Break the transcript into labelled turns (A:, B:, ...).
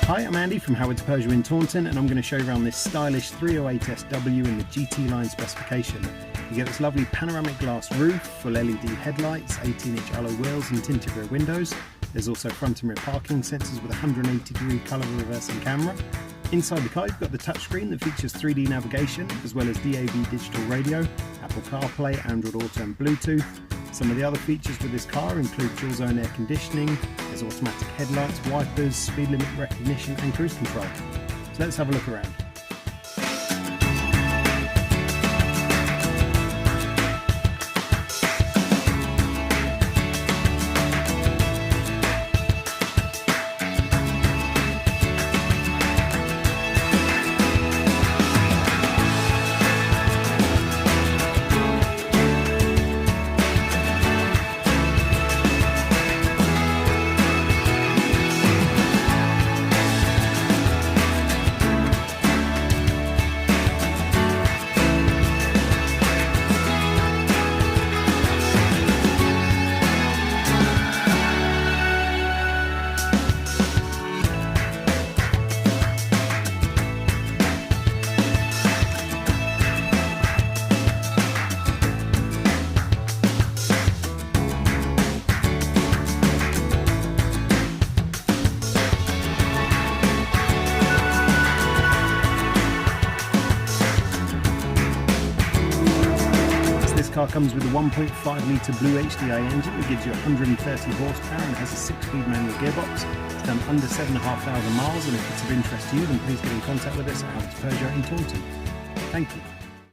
A: Hi, I'm Andy from Howard's Peugeot in Taunton, and I'm going to show you around this stylish 308 SW in the GT line specification. You get this lovely panoramic glass roof, full LED headlights, 18-inch alloy wheels and tinted rear windows. There's also front and rear parking sensors with a 180-degree colour reversing camera. Inside the car you've got the touchscreen that features 3D navigation as well as DAB digital radio, Apple CarPlay, Android Auto and Bluetooth. Some of the other features with this car include dual zone air conditioning, there's automatic headlights, wipers, speed limit recognition and cruise control. So let's have a look around. This car comes with a 1.5 litre Blue HDI engine that gives you 130 horsepower and has a 6-speed manual gearbox. It's done under 7,500 miles, and if it's of interest to you then please get in contact with us at Howard's Peugeot in Taunton. Thank you.